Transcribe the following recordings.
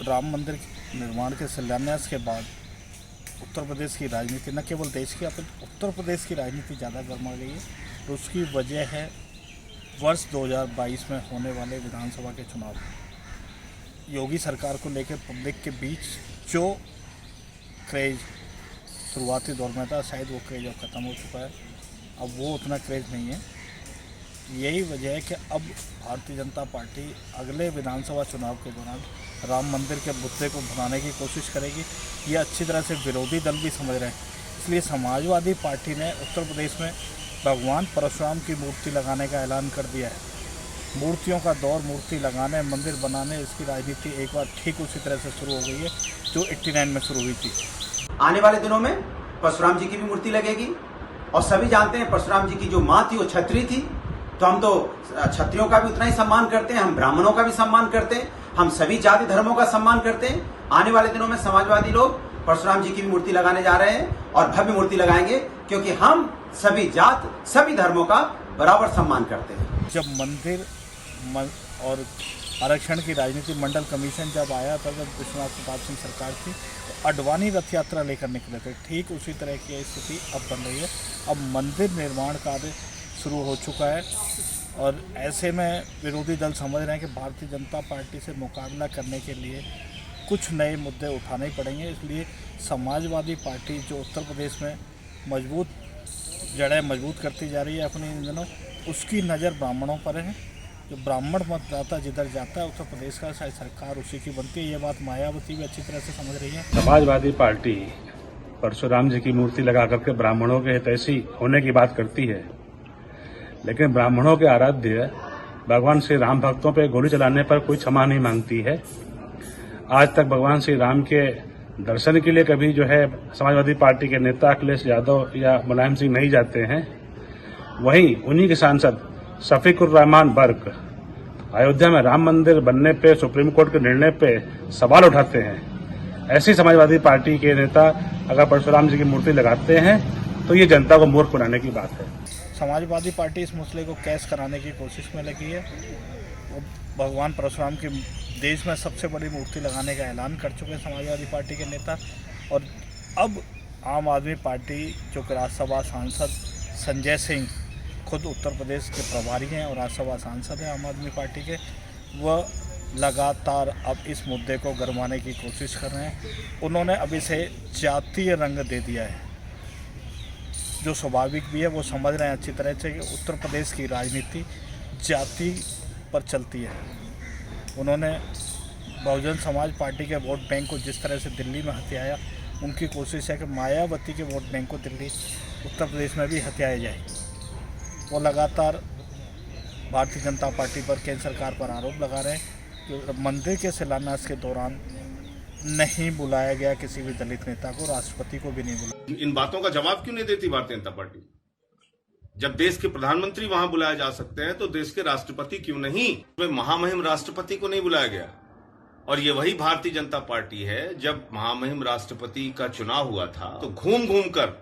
राम मंदिर निर्माण के शिलान्यास के बाद उत्तर प्रदेश की राजनीति, न केवल देश की अपनी उत्तर प्रदेश की राजनीति ज़्यादा गर्मा गई है। तो उसकी वजह है वर्ष 2022 में होने वाले विधानसभा के चुनाव। योगी सरकार को लेकर पब्लिक के बीच जो क्रेज शुरुआती दौर में था, शायद वो क्रेज अब ख़त्म हो चुका है। अब वो उतना क्रेज नहीं है। यही वजह है कि अब भारतीय जनता पार्टी अगले विधानसभा चुनाव के दौरान राम मंदिर के मुद्दे को भुनाने की कोशिश करेगी। ये अच्छी तरह से विरोधी दल भी समझ रहे हैं। इसलिए समाजवादी पार्टी ने उत्तर प्रदेश में भगवान परशुराम की मूर्ति लगाने का ऐलान कर दिया है। मूर्तियों का दौर, मूर्ति लगाने, मंदिर बनाने, इसकी राजनीति एक बार ठीक उसी तरह से शुरू हो गई है जो 89 में शुरू हुई थी। आने वाले दिनों में परशुराम जी की भी मूर्ति लगेगी। और सभी जानते हैं परशुराम जी की जो माँ थी वो छत्री थी। तो हम तो क्षत्रियों का भी उतना ही सम्मान करते हैं, हम ब्राह्मणों का भी सम्मान करते हैं, हम सभी जाति धर्मों का सम्मान करते हैं। आने वाले दिनों में समाजवादी लोग परशुराम जी की भी मूर्ति लगाने जा रहे हैं और भव्य मूर्ति लगाएंगे, क्योंकि हम सभी जात, सभी धर्मों का बराबर सम्मान करते हैं। जब मंदिर और आरक्षण की राजनीति मंडल कमीशन जब आया था, जब विश्वनाथ प्रताप सिंह सरकार थी, तो अडवाणी रथ यात्रा लेकर निकले थे। ठीक उसी तरह की स्थिति अब बन रही है। अब मंदिर निर्माण कार्य शुरू हो चुका है और ऐसे में विरोधी दल समझ रहे हैं कि भारतीय जनता पार्टी से मुकाबला करने के लिए कुछ नए मुद्दे उठाने ही पड़ेंगे। इसलिए समाजवादी पार्टी जो उत्तर प्रदेश में जड़ें मजबूत करती जा रही है अपने इन दिनों, उसकी नज़र ब्राह्मणों पर है। जो ब्राह्मण मतदाता जिधर जाता है उत्तर प्रदेश का, शायद सरकार उसी की बनती है। ये बात मायावती भी अच्छी तरह से समझ रही है। समाजवादी पार्टी परशुराम जी की मूर्ति लगा करके ब्राह्मणों के हितैषी होने की बात करती है, लेकिन ब्राह्मणों के आराध्य भगवान श्री राम भक्तों पर गोली चलाने पर कोई क्षमा नहीं मांगती है। आज तक भगवान श्री राम के दर्शन के लिए कभी जो है समाजवादी पार्टी के नेता अखिलेश यादव या मुलायम सिंह नहीं जाते हैं। वहीं उन्हीं के सांसद शफीकुर रहमान बर्क अयोध्या में राम मंदिर बनने पे सुप्रीम कोर्ट के निर्णय पे सवाल उठाते हैं। ऐसी समाजवादी पार्टी के नेता अगर परशुराम जी की मूर्ति लगाते हैं तो ये जनता को मूर्ख बनाने की बात है। समाजवादी पार्टी इस मसले को कैश कराने की कोशिश में लगी है। वो भगवान परशुराम की देश में सबसे बड़ी मूर्ति लगाने का ऐलान कर चुके हैं समाजवादी पार्टी के नेता। और अब आम आदमी पार्टी जो कि राज्यसभा सांसद संजय सिंह खुद उत्तर प्रदेश के प्रभारी हैं और राज्यसभा सांसद हैं आम आदमी पार्टी के, वह लगातार अब इस मुद्दे को गरमाने की कोशिश कर रहे हैं। उन्होंने अब इसे जातीय रंग दे दिया है, जो स्वाभाविक भी है। वो समझ रहे हैं अच्छी तरह से कि उत्तर प्रदेश की राजनीति जाति पर चलती है। उन्होंने बहुजन समाज पार्टी के वोट बैंक को जिस तरह से दिल्ली में हथियाया, उनकी कोशिश है कि मायावती के वोट बैंक को दिल्ली उत्तर प्रदेश में भी हथियाया जाए। वो लगातार भारतीय जनता पार्टी पर, केंद्र सरकार पर आरोप लगा रहे हैं कि मंदिर के शिलान्यास के दौरान नहीं बुलाया गया किसी भी दलित नेता को, राष्ट्रपति को भी नहीं बुलाया। इन बातों का जवाब क्यों नहीं देती भारतीय जनता पार्टी? जब देश के प्रधानमंत्री वहां बुलाए जा सकते हैं तो देश के राष्ट्रपति क्यों नहीं? महामहिम राष्ट्रपति को नहीं बुलाया गया। और ये वही भारतीय जनता पार्टी है, जब महामहिम राष्ट्रपति का चुनाव हुआ था तो घूम घूम कर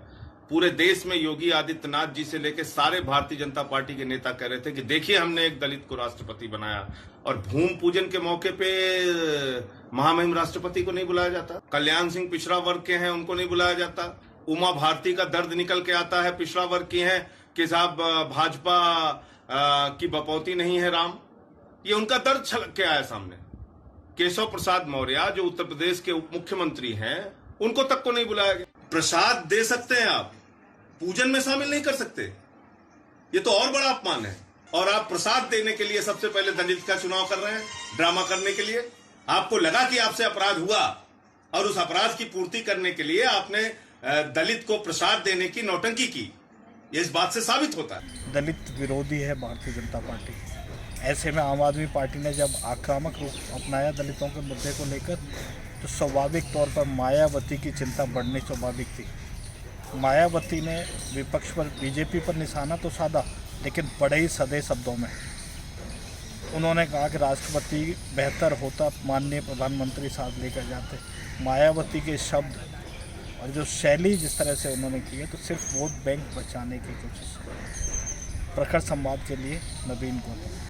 पूरे देश में योगी आदित्यनाथ जी से लेकर सारे भारतीय जनता पार्टी के नेता कह रहे थे कि देखिए हमने एक दलित को राष्ट्रपति बनाया। और भूमि पूजन के मौके पे महामहिम राष्ट्रपति को नहीं बुलाया जाता। कल्याण सिंह पिछड़ा वर्ग के हैं, उनको नहीं बुलाया जाता। उमा भारती का दर्द निकल के आता है, पिछड़ा वर्ग की है कि साहब भाजपा की बपौती नहीं है राम। ये उनका दर्द छलक के आया सामने। केशव प्रसाद मौर्य जो उत्तर प्रदेश के उप मुख्यमंत्री हैं, उनको तक को नहीं बुलाया गया। प्रसाद दे सकते हैं आप, पूजन में शामिल नहीं कर सकते, ये तो और बड़ा अपमान है। और आप प्रसाद देने के लिए सबसे पहले दलित का चुनाव कर रहे हैं, ड्रामा करने के लिए। आपको लगा कि आपसे अपराध हुआ और उस अपराध की पूर्ति करने के लिए आपने दलित को प्रसाद देने की नौटंकी की। ये इस बात से साबित होता है दलित विरोधी है भारतीय जनता पार्टी। ऐसे में आम आदमी पार्टी ने जब आक्रामक रूप अपनाया दलितों के मुद्दे को लेकर, तो स्वाभाविक तौर पर मायावती की चिंता बढ़नी स्वाभाविक थी। मायावती ने विपक्ष पर, बीजेपी पर निशाना तो साधा, लेकिन बड़े ही सधे शब्दों में उन्होंने कहा कि राष्ट्रपति बेहतर होता, माननीय प्रधानमंत्री साथ लेकर जाते। मायावती के शब्द और जो शैली जिस तरह से उन्होंने की है, तो सिर्फ वोट बैंक बचाने की कोशिश है। प्रखर संवाद के लिए नवीन को।